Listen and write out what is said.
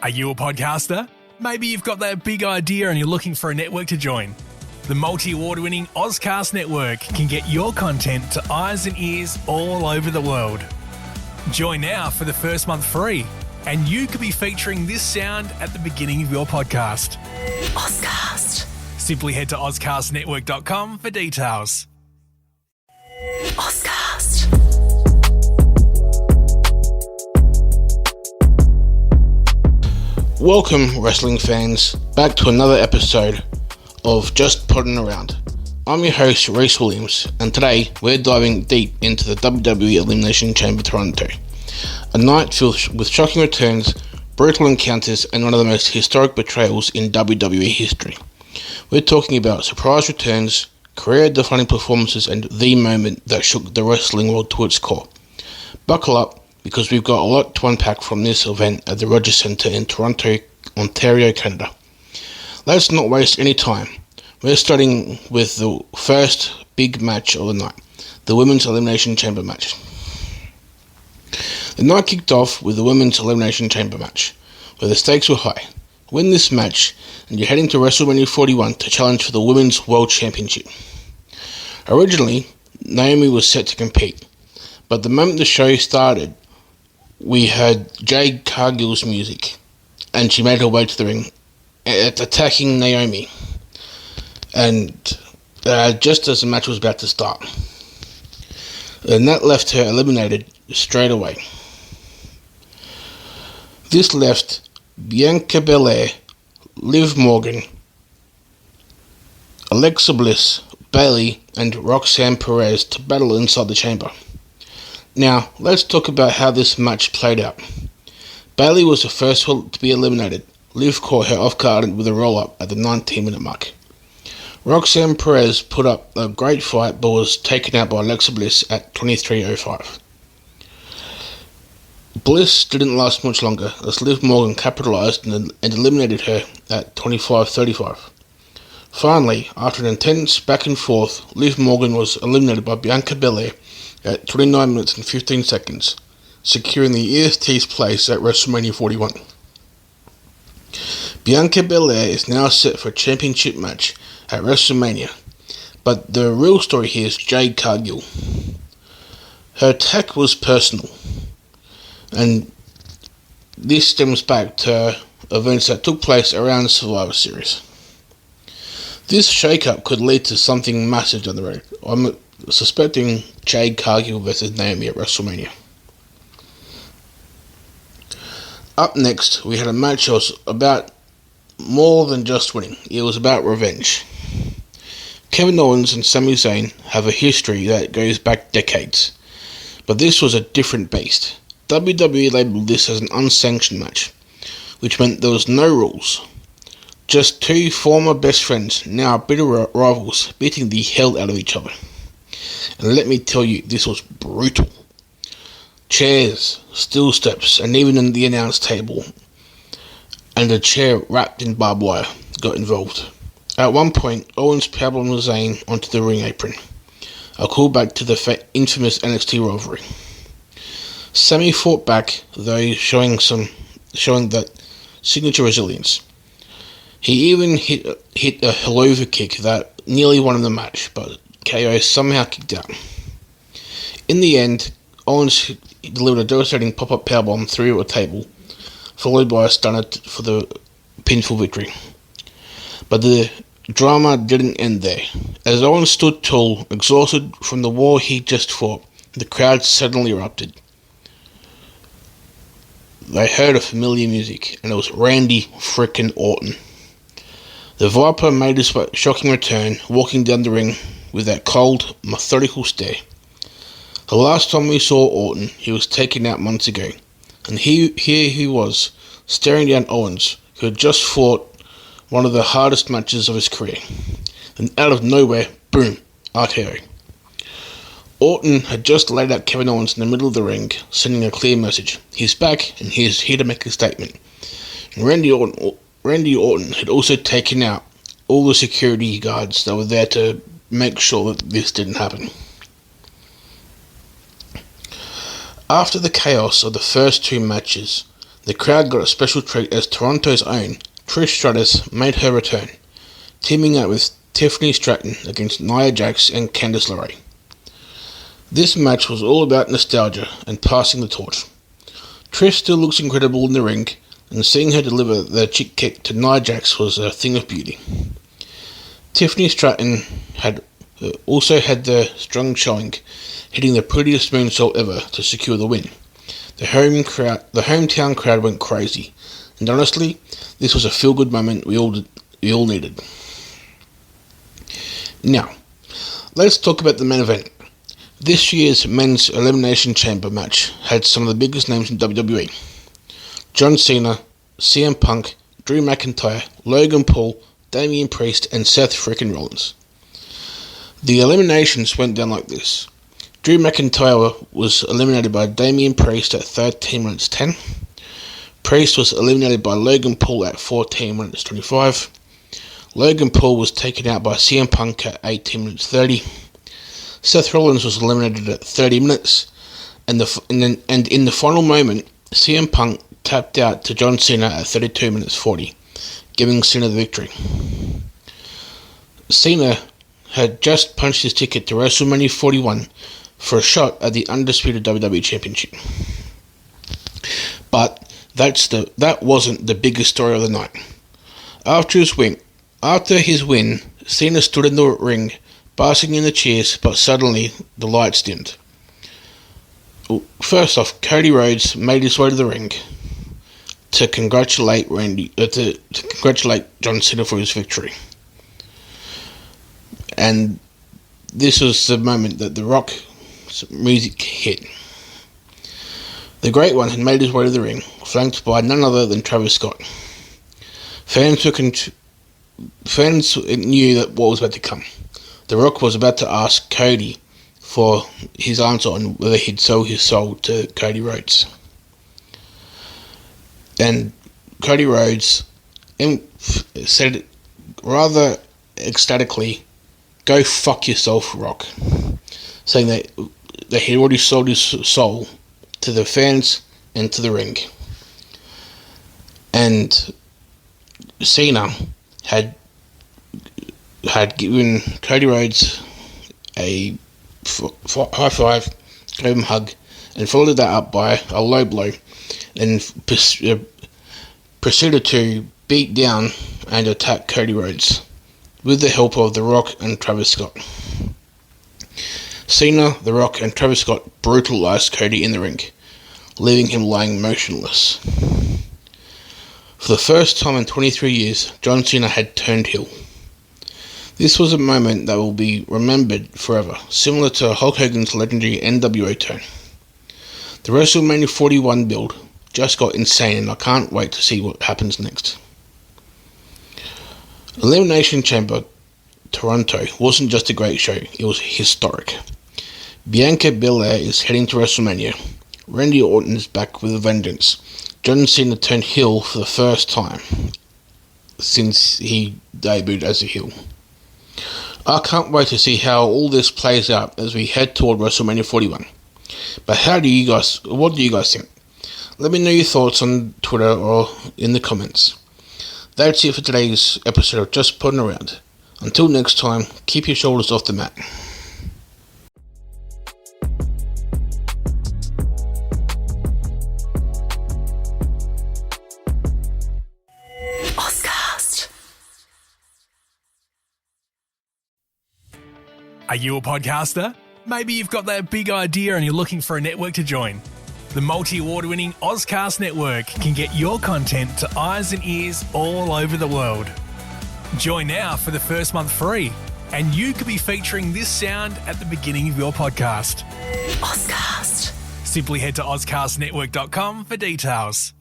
Are you a podcaster? Maybe you've got that big idea and you're looking for a network to join. The multi-award-winning Ozcast Network can get your content to eyes and ears all over the world. Join now for the first month free, and you could be featuring this sound at the beginning of your podcast. Ozcast. Simply head to ozcastnetwork.com for details. Ozcast. Welcome, wrestling fans, back to another episode of Just Podding Around. I'm your host, Reese Williams, and today we're diving deep into the WWE Elimination Chamber Toronto. A night filled with shocking returns, brutal encounters, and one of the most historic betrayals in WWE history. We're talking about surprise returns, career-defining performances, and the moment that shook the wrestling world to its core. Buckle up, because we've got a lot to unpack from this event at the Rogers Centre in Toronto, Ontario, Canada. Let's not waste any time. We're starting with the first big match of the night, the Women's Elimination Chamber match. The night kicked off with the Women's Elimination Chamber match, where the stakes were high. Win this match, and you're heading to WrestleMania 41 to challenge for the Women's World Championship. Originally, Naomi was set to compete, but the moment the show started, we heard Jade Cargill's music, and she made her way to the ring, attacking Naomi, and just as the match was about to start. And that left her eliminated straight away. This left Bianca Belair, Liv Morgan, Alexa Bliss, Bayley, and Roxanne Perez to battle inside the chamber. Now, let's talk about how this match played out. Bayley was the first to be eliminated. Liv caught her off guard with a roll-up at the 19-minute mark. Roxanne Perez put up a great fight but was taken out by Alexa Bliss at 23:05. Bliss didn't last much longer as Liv Morgan capitalized and eliminated her at 25:35. Finally, after an intense back and forth, Liv Morgan was eliminated by Bianca Belair at 29 minutes and 15 seconds, securing the EST's place at WrestleMania 41. Bianca Belair is now set for a championship match at WrestleMania, but the real story here is Jade Cargill. Her attack was personal, and this stems back to events that took place around Survivor Series. This shake-up could lead to something massive down the road. I'm suspecting Jade Cargill versus Naomi at WrestleMania. Up next, we had a match that was about more than just winning. It was about revenge. Kevin Owens and Sami Zayn have a history that goes back decades, but this was a different beast. WWE labelled this as an unsanctioned match, which meant there was no rules. Just two former best friends, now bitter rivals, beating the hell out of each other. And let me tell you, this was brutal. Chairs, steel steps, and even in the announce table, and a chair wrapped in barbed wire got involved. At one point, Owens powerbomb Zayn onto the ring apron, a callback to the infamous NXT rivalry. Sami fought back, though showing that signature resilience. He even hit a helluva kick that nearly won him the match, but KO somehow kicked out. In the end, Owens delivered a devastating pop-up powerbomb through a table, followed by a stunner for the pinfall victory. But the drama didn't end there. As Owens stood tall, exhausted from the war he just fought, the crowd suddenly erupted. They heard a familiar music, and it was Randy frickin' Orton. The Viper made his shocking return, walking down the ring with that cold, methodical stare. The last time we saw Orton, he was taken out months ago, and here he was, staring down Owens, who had just fought one of the hardest matches of his career. And out of nowhere, boom, RKO. Orton had just laid out Kevin Owens in the middle of the ring, sending a clear message. He's back, and he's here to make a statement. And Randy Orton had also taken out all the security guards that were there to make sure that this didn't happen. After the chaos of the first two matches, The crowd got a special treat as Toronto's own Trish Stratus made her return, teaming up with Tiffany Stratton against Nia Jax and Candice LeRae. This match was all about nostalgia and passing the torch. Trish still looks incredible in the ring, and seeing her deliver the chick kick to Nia Jax was a thing of beauty. Tiffany Stratton also had the strong showing, hitting the prettiest moonsault ever to secure the win. The hometown crowd went crazy, and honestly, this was a feel-good moment we all needed. Now, let's talk about the main event. This year's men's Elimination Chamber match had some of the biggest names in WWE. John Cena, CM Punk, Drew McIntyre, Logan Paul, Damian Priest, and Seth freaking Rollins. The eliminations went down like this. Drew McIntyre was eliminated by Damian Priest at 13 minutes 10. Priest was eliminated by Logan Paul at 14 minutes 25. Logan Paul was taken out by CM Punk at 18 minutes 30. Seth Rollins was eliminated at 30 minutes. And in the final moment, CM Punk tapped out to John Cena at 32 minutes 40, giving Cena the victory. Cena had just punched his ticket to WrestleMania 41 for a shot at the undisputed WWE Championship. But that wasn't the biggest story of the night. After his win, Cena stood in the ring, basking in the cheers, but suddenly the lights dimmed. First off, Cody Rhodes made his way to the ring to congratulate John Cena for his victory. And this was the moment that The Rock's music hit. The Great One had made his way to the ring, flanked by none other than Travis Scott. Fans knew that what was about to come. The Rock was about to ask Cody for his answer on whether he'd sell his soul to Cody Rhodes. And Cody Rhodes said rather ecstatically, "Go fuck yourself, Rock," saying that he already sold his soul to the fans and to the ring. And Cena had given Cody Rhodes a high five, gave him a hug, and followed that up by a low blow, and proceeded to beat down and attack Cody Rhodes with the help of The Rock and Travis Scott. Cena, The Rock, and Travis Scott brutalized Cody in the ring, leaving him lying motionless. For the first time in 23 years, John Cena had turned heel. This was a moment that will be remembered forever, similar to Hulk Hogan's legendary NWO turn. The WrestleMania 41 build just got insane, and I can't wait to see what happens next. Elimination Chamber Toronto wasn't just a great show, it was historic. Bianca Belair is heading to WrestleMania. Randy Orton is back with a vengeance. John Cena turned heel for the first time since he debuted as a heel. I can't wait to see how all this plays out as we head toward WrestleMania 41. But what do you guys think? Let me know your thoughts on Twitter or in the comments. That's it for today's episode of Just Putting Around. Until next time, keep your shoulders off the mat. Are you a podcaster? Maybe you've got that big idea and you're looking for a network to join. The multi-award-winning Ozcast Network can get your content to eyes and ears all over the world. Join now for the first month free, and you could be featuring this sound at the beginning of your podcast. Ozcast. Simply head to ozcastnetwork.com for details.